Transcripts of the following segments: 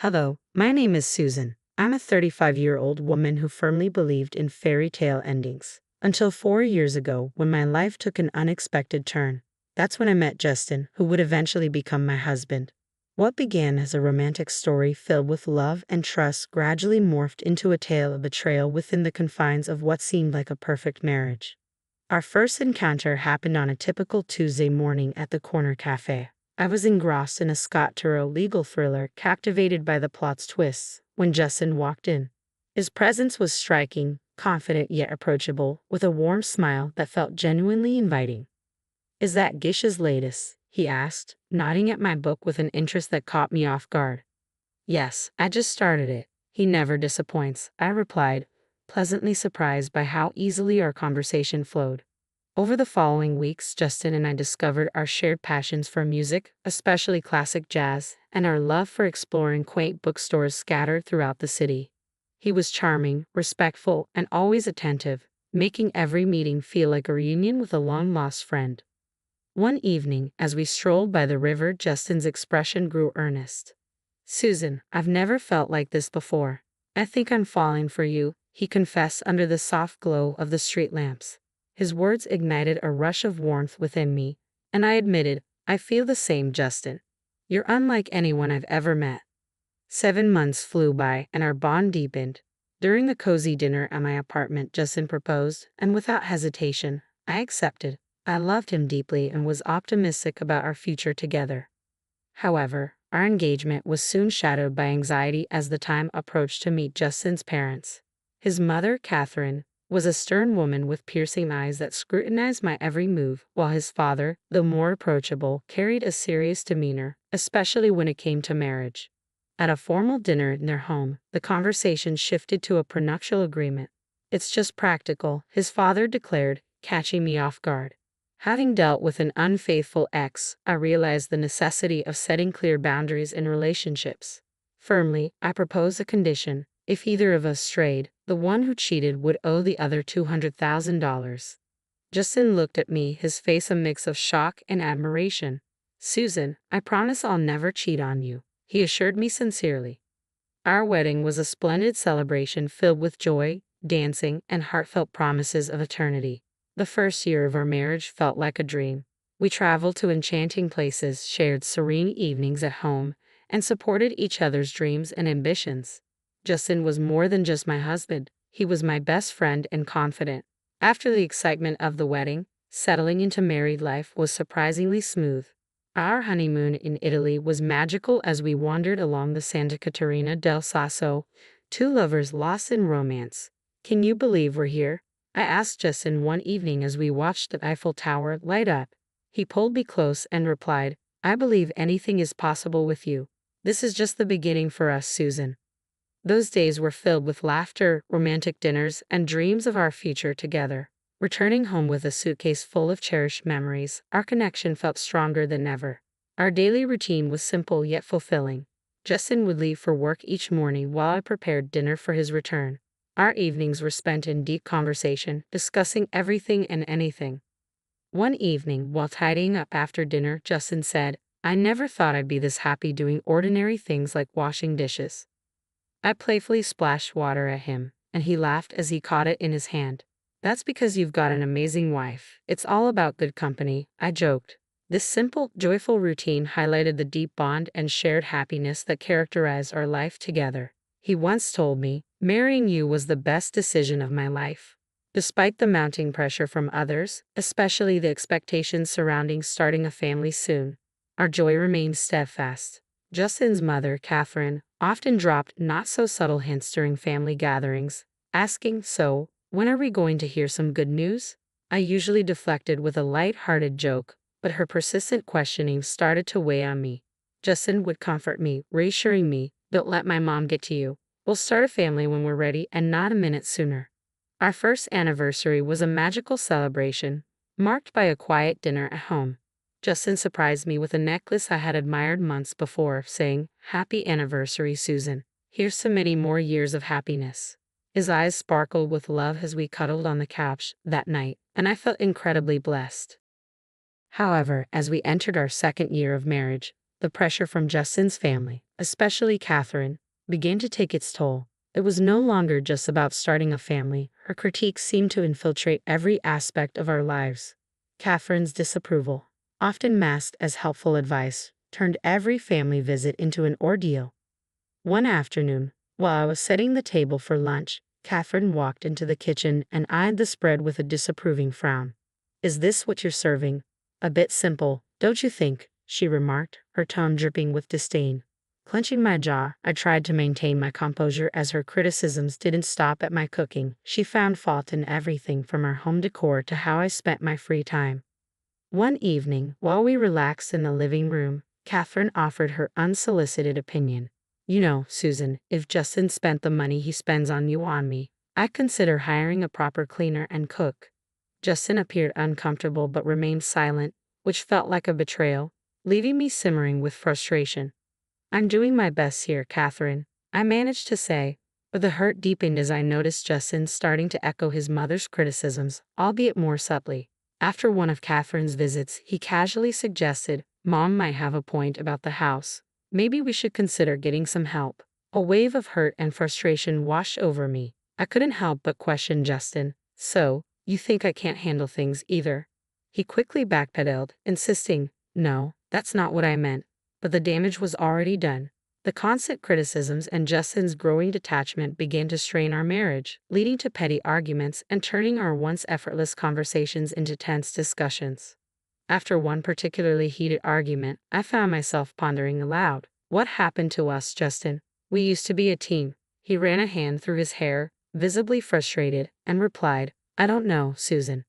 Hello, my name is Susan. I'm a 35-year-old woman who firmly believed in fairy tale endings. Until 4 years ago, when my life took an unexpected turn. That's when I met Justin, who would eventually become my husband. What began as a romantic story filled with love and trust gradually morphed into a tale of betrayal within the confines of what seemed like a perfect marriage. Our first encounter happened on a typical Tuesday morning at the corner cafe. I was engrossed in a Scott Turow legal thriller, captivated by the plot's twists, when Justin walked in. His presence was striking, confident yet approachable, with a warm smile that felt genuinely inviting. "Is that Gish's latest?" he asked, nodding at my book with an interest that caught me off guard. "Yes, I just started it. He never disappoints," I replied, pleasantly surprised by how easily our conversation flowed. Over the following weeks, Justin and I discovered our shared passions for music, especially classic jazz, and our love for exploring quaint bookstores scattered throughout the city. He was charming, respectful, and always attentive, making every meeting feel like a reunion with a long-lost friend. One evening, as we strolled by the river, Justin's expression grew earnest. "Susan, I've never felt like this before. I think I'm falling for you," he confessed under the soft glow of the street lamps. His words ignited a rush of warmth within me, and I admitted, "I feel the same, Justin. You're unlike anyone I've ever met." 7 months flew by, and our bond deepened. During the cozy dinner at my apartment, Justin proposed, and without hesitation, I accepted. I loved him deeply and was optimistic about our future together. However, our engagement was soon shadowed by anxiety as the time approached to meet Justin's parents. His mother, Catherine, was a stern woman with piercing eyes that scrutinized my every move, while his father, though more approachable, carried a serious demeanor, especially when it came to marriage. At a formal dinner in their home, the conversation shifted to a prenuptial agreement. "It's just practical," his father declared, catching me off guard. Having dealt with an unfaithful ex, I realized the necessity of setting clear boundaries in relationships. Firmly, I proposed a condition: if either of us strayed, the one who cheated would owe the other $200,000. Justin looked at me, his face a mix of shock and admiration. "Susan, I promise I'll never cheat on you," he assured me sincerely. Our wedding was a splendid celebration filled with joy, dancing, and heartfelt promises of eternity. The first year of our marriage felt like a dream. We traveled to enchanting places, shared serene evenings at home, and supported each other's dreams and ambitions. Justin was more than just my husband. He was my best friend and confidant. After the excitement of the wedding, settling into married life was surprisingly smooth. Our honeymoon in Italy was magical as we wandered along the Santa Caterina del Sasso, two lovers lost in romance. "Can you believe we're here?" I asked Justin one evening as we watched the Eiffel Tower light up. He pulled me close and replied, "I believe anything is possible with you. This is just the beginning for us, Susan." Those days were filled with laughter, romantic dinners, and dreams of our future together. Returning home with a suitcase full of cherished memories, our connection felt stronger than ever. Our daily routine was simple yet fulfilling. Justin would leave for work each morning while I prepared dinner for his return. Our evenings were spent in deep conversation, discussing everything and anything. One evening, while tidying up after dinner, Justin said, "I never thought I'd be this happy doing ordinary things like washing dishes." I playfully splashed water at him, and he laughed as he caught it in his hand. "That's because you've got an amazing wife. It's all about good company," I joked. This simple, joyful routine highlighted the deep bond and shared happiness that characterized our life together. He once told me, "Marrying you was the best decision of my life." Despite the mounting pressure from others, especially the expectations surrounding starting a family soon, our joy remained steadfast. Justin's mother, Catherine, often dropped not-so-subtle hints during family gatherings, asking, "So, when are we going to hear some good news?" I usually deflected with a light-hearted joke, but her persistent questioning started to weigh on me. Justin would comfort me, reassuring me, "Don't let my mom get to you. We'll start a family when we're ready and not a minute sooner." Our first anniversary was a magical celebration, marked by a quiet dinner at home. Justin surprised me with a necklace I had admired months before, saying, "Happy anniversary, Susan. Here's to many more years of happiness." His eyes sparkled with love as we cuddled on the couch that night, and I felt incredibly blessed. However, as we entered our second year of marriage, The pressure from Justin's family, especially Catherine, began to take its toll. It was no longer just about starting a family. Her critiques seemed to infiltrate every aspect of our lives. Catherine's disapproval, often masked as helpful advice, turned every family visit into an ordeal. One afternoon, while I was setting the table for lunch, Catherine walked into the kitchen and eyed the spread with a disapproving frown. "Is this what you're serving? A bit simple, don't you think?" she remarked, her tone dripping with disdain. Clenching my jaw, I tried to maintain my composure as her criticisms didn't stop at my cooking. She found fault in everything from our home decor to how I spent my free time. One evening, while we relaxed in the living room, Catherine offered her unsolicited opinion. "You know, Susan, if Justin spent the money he spends on you on me, I'd consider hiring a proper cleaner and cook." Justin appeared uncomfortable but remained silent, which felt like a betrayal, leaving me simmering with frustration. "I'm doing my best here, Catherine," I managed to say, but the hurt deepened as I noticed Justin starting to echo his mother's criticisms, albeit more subtly. After one of Catherine's visits, he casually suggested, "Mom might have a point about the house. Maybe we should consider getting some help." A wave of hurt and frustration washed over me. I couldn't help but question Justin. "So, you think I can't handle things either?" He quickly backpedaled, insisting, "No, that's not what I meant." But the damage was already done. The constant criticisms and Justin's growing detachment began to strain our marriage, leading to petty arguments and turning our once effortless conversations into tense discussions. After one particularly heated argument, I found myself pondering aloud. "What happened to us, Justin? We used to be a team." He ran a hand through his hair, visibly frustrated, and replied, "I don't know, Susan.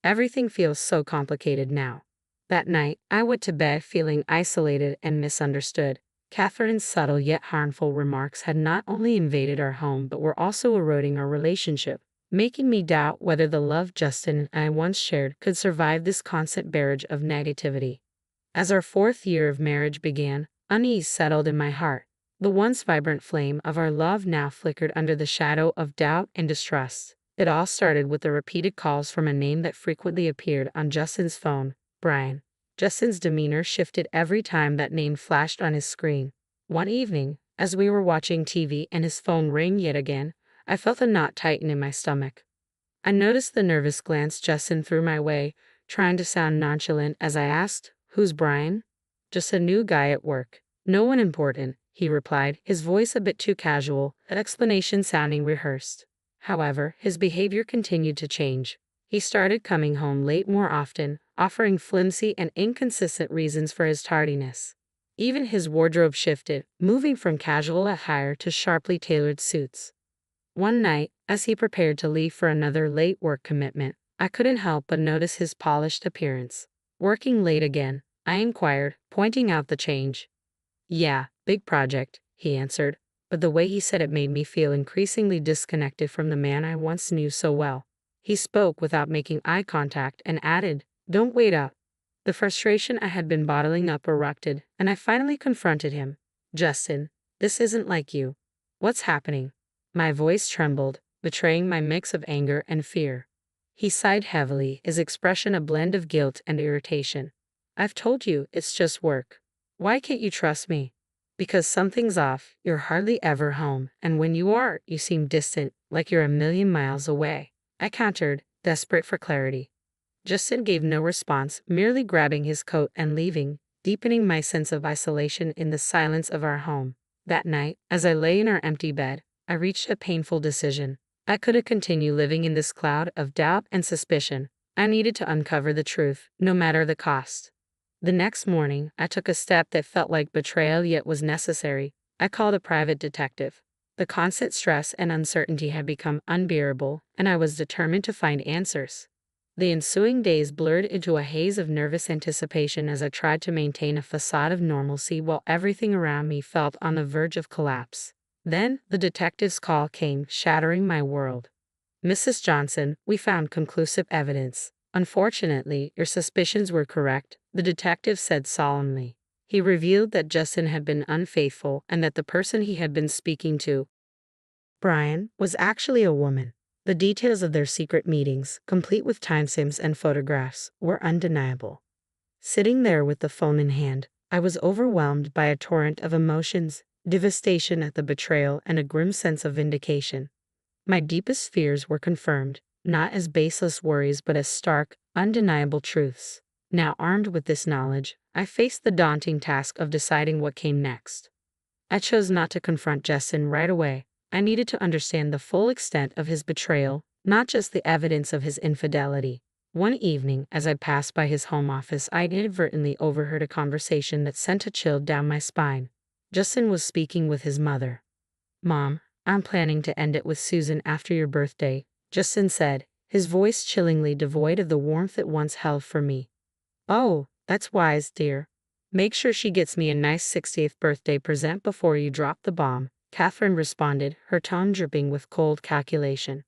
Everything feels so complicated now." That night, I went to bed feeling isolated and misunderstood. Catherine's subtle yet harmful remarks had not only invaded our home but were also eroding our relationship, making me doubt whether the love Justin and I once shared could survive this constant barrage of negativity. As our 4th year of marriage began, unease settled in my heart. The once vibrant flame of our love now flickered under the shadow of doubt and distrust. It all started with the repeated calls from a name that frequently appeared on Justin's phone: Brian. Justin's demeanor shifted every time that name flashed on his screen. One evening, as we were watching TV and his phone rang yet again, I felt a knot tighten in my stomach. I noticed the nervous glance Justin threw my way, trying to sound nonchalant as I asked, "Who's Brian?" "Just a new guy at work. No one important," he replied, his voice a bit too casual, that explanation sounding rehearsed. However, his behavior continued to change. He started coming home late more often, offering flimsy and inconsistent reasons for his tardiness. Even his wardrobe shifted, moving from casual attire to sharply tailored suits. One night, as he prepared to leave for another late work commitment, I couldn't help but notice his polished appearance. "Working late again?" I inquired, pointing out the change. "Yeah, big project," he answered, but the way he said it made me feel increasingly disconnected from the man I once knew so well. He spoke without making eye contact and added, "Don't wait up." The frustration I had been bottling up erupted, and I finally confronted him. "Justin, this isn't like you. What's happening?" My voice trembled, betraying my mix of anger and fear. He sighed heavily, his expression a blend of guilt and irritation. "I've told you, it's just work. Why can't you trust me?" "Because something's off. You're hardly ever home, and when you are, you seem distant, like you're a million miles away," I countered, desperate for clarity. Justin gave no response, merely grabbing his coat and leaving, deepening my sense of isolation in the silence of our home. That night, as I lay in our empty bed, I reached a painful decision. I couldn't continue living in this cloud of doubt and suspicion. I needed to uncover the truth, no matter the cost. The next morning, I took a step that felt like betrayal yet was necessary. I called a private detective. The constant stress and uncertainty had become unbearable, and I was determined to find answers. The ensuing days blurred into a haze of nervous anticipation as I tried to maintain a facade of normalcy while everything around me felt on the verge of collapse. Then, the detective's call came, shattering my world. "Mrs. Johnson, we found conclusive evidence. Unfortunately, your suspicions were correct," the detective said solemnly. He revealed that Justin had been unfaithful and that the person he had been speaking to, Brian, was actually a woman. The details of their secret meetings, complete with timestamps and photographs, were undeniable. Sitting there with the phone in hand, I was overwhelmed by a torrent of emotions, devastation at the betrayal, and a grim sense of vindication. My deepest fears were confirmed, not as baseless worries but as stark, undeniable truths. Now armed with this knowledge, I faced the daunting task of deciding what came next. I chose not to confront Justin right away. I needed to understand the full extent of his betrayal, not just the evidence of his infidelity. One evening, as I passed by his home office, I inadvertently overheard a conversation that sent a chill down my spine. Justin was speaking with his mother. "Mom, I'm planning to end it with Susan after your birthday," Justin said, his voice chillingly devoid of the warmth it once held for me. "Oh, that's wise, dear. Make sure she gets me a nice 60th birthday present before you drop the bomb," Catherine responded, her tone dripping with cold calculation.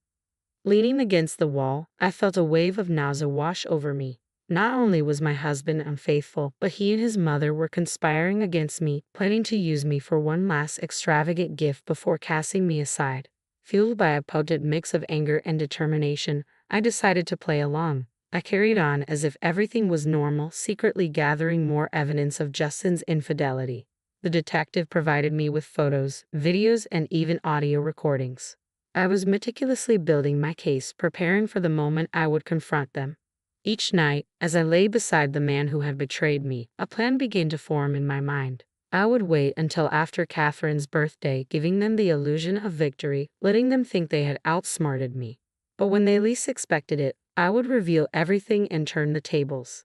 Leaning against the wall, I felt a wave of nausea wash over me. Not only was my husband unfaithful, but he and his mother were conspiring against me, planning to use me for one last extravagant gift before casting me aside. Fueled by a potent mix of anger and determination, I decided to play along. I carried on as if everything was normal, secretly gathering more evidence of Justin's infidelity. The detective provided me with photos, videos, and even audio recordings. I was meticulously building my case, preparing for the moment I would confront them. Each night, as I lay beside the man who had betrayed me, a plan began to form in my mind. I would wait until after Catherine's birthday, giving them the illusion of victory, letting them think they had outsmarted me. But when they least expected it, I would reveal everything and turn the tables.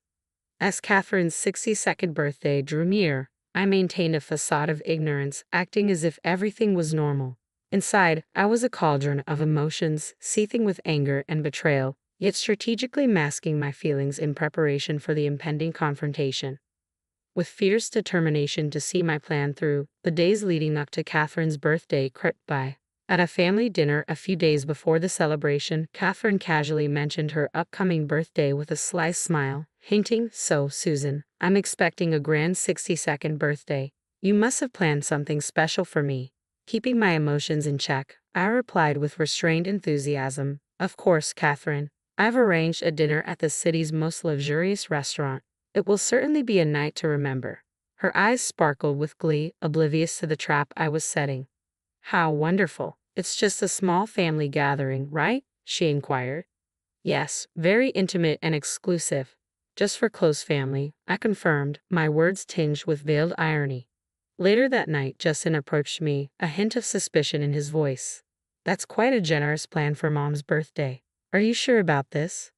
As Catherine's 62nd birthday drew near, I maintained a facade of ignorance, acting as if everything was normal. Inside, I was a cauldron of emotions, seething with anger and betrayal, yet strategically masking my feelings in preparation for the impending confrontation. With fierce determination to see my plan through, the days leading up to Catherine's birthday crept by. At a family dinner a few days before the celebration, Catherine casually mentioned her upcoming birthday with a sly smile, hinting, "So, Susan, I'm expecting a grand 62nd birthday. You must have planned something special for me." Keeping my emotions in check, I replied with restrained enthusiasm, "Of course, Catherine. I've arranged a dinner at the city's most luxurious restaurant. It will certainly be a night to remember." Her eyes sparkled with glee, oblivious to the trap I was setting. "How wonderful. It's just a small family gathering, right?" she inquired. "Yes, very intimate and exclusive. Just for close family," I confirmed, my words tinged with veiled irony. Later that night, Justin approached me, a hint of suspicion in his voice. "That's quite a generous plan for Mom's birthday. Are you sure about this?"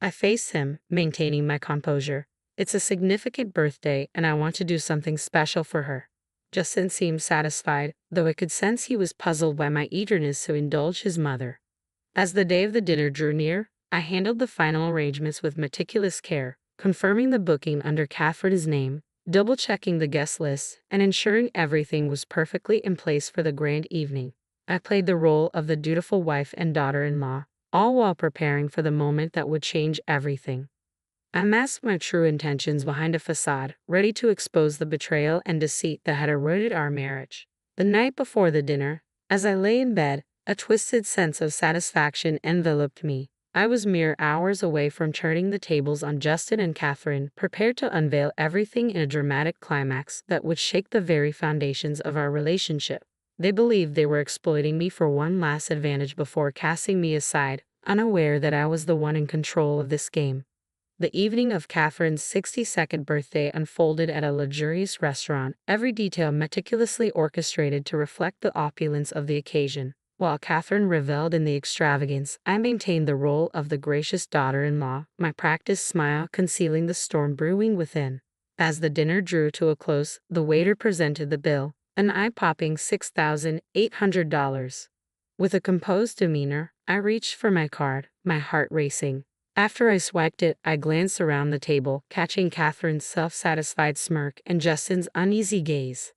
I faced him, maintaining my composure. "It's a significant birthday, and I want to do something special for her." Justin seemed satisfied, though I could sense he was puzzled by my eagerness to indulge his mother. As the day of the dinner drew near, I handled the final arrangements with meticulous care, confirming the booking under Catherine's name, double-checking the guest list, and ensuring everything was perfectly in place for the grand evening. I played the role of the dutiful wife and daughter-in-law, all while preparing for the moment that would change everything. I masked my true intentions behind a facade, ready to expose the betrayal and deceit that had eroded our marriage. The night before the dinner, as I lay in bed, a twisted sense of satisfaction enveloped me. I was mere hours away from turning the tables on Justin and Catherine, prepared to unveil everything in a dramatic climax that would shake the very foundations of our relationship. They believed they were exploiting me for one last advantage before casting me aside, unaware that I was the one in control of this game. The evening of Catherine's 62nd birthday unfolded at a luxurious restaurant, every detail meticulously orchestrated to reflect the opulence of the occasion. While Catherine reveled in the extravagance, I maintained the role of the gracious daughter-in-law, my practiced smile concealing the storm brewing within. As the dinner drew to a close, the waiter presented the bill, an eye-popping $6,800. With a composed demeanor, I reached for my card, my heart racing. After I swiped it, I glanced around the table, catching Catherine's self-satisfied smirk and Justin's uneasy gaze.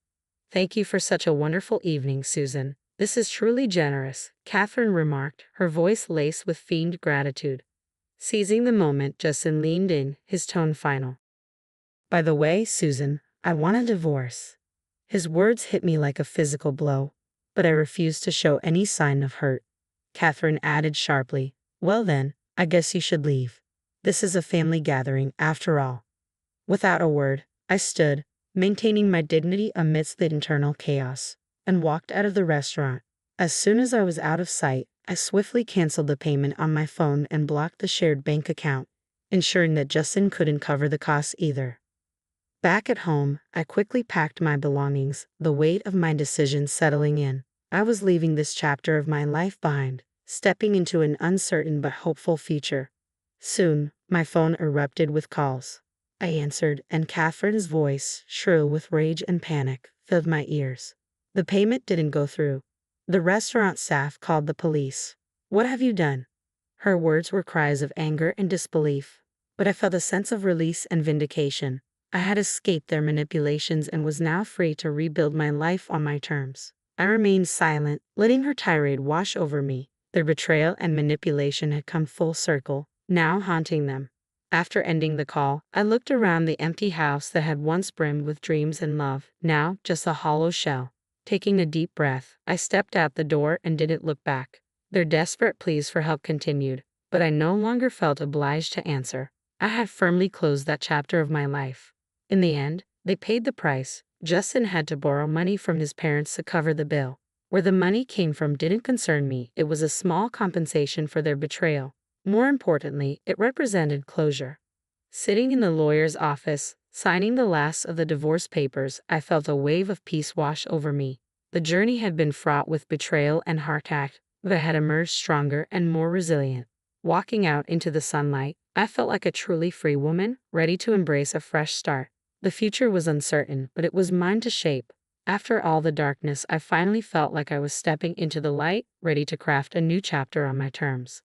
"Thank you for such a wonderful evening, Susan. This is truly generous," Catherine remarked, her voice laced with feigned gratitude. Seizing the moment, Justin leaned in, his tone final. "By the way, Susan, I want a divorce." His words hit me like a physical blow, but I refused to show any sign of hurt. Catherine added sharply, "Well then, I guess you should leave. This is a family gathering, after all." Without a word, I stood, maintaining my dignity amidst the internal chaos, and walked out of the restaurant. As soon as I was out of sight, I swiftly canceled the payment on my phone and blocked the shared bank account, ensuring that Justin couldn't cover the costs either. Back at home, I quickly packed my belongings, the weight of my decision settling in. I was leaving this chapter of my life behind, stepping into an uncertain but hopeful future. Soon, my phone erupted with calls. I answered, and Catherine's voice, shrill with rage and panic, filled my ears. The payment didn't go through. The restaurant staff called the police. "What have you done?" Her words were cries of anger and disbelief, but I felt a sense of release and vindication. I had escaped their manipulations and was now free to rebuild my life on my terms. I remained silent, letting her tirade wash over me. Their betrayal and manipulation had come full circle, now haunting them. After ending the call, I looked around the empty house that had once brimmed with dreams and love, now just a hollow shell. Taking a deep breath, I stepped out the door and didn't look back. Their desperate pleas for help continued, but I no longer felt obliged to answer. I had firmly closed that chapter of my life. In the end, they paid the price. Justin had to borrow money from his parents to cover the bill. Where the money came from didn't concern me. It was a small compensation for their betrayal. More importantly, it represented closure. Sitting in the lawyer's office, signing the last of the divorce papers, I felt a wave of peace wash over me. The journey had been fraught with betrayal and heartache, but I had emerged stronger and more resilient. Walking out into the sunlight, I felt like a truly free woman, ready to embrace a fresh start. The future was uncertain, but it was mine to shape. After all the darkness, I finally felt like I was stepping into the light, ready to craft a new chapter on my terms.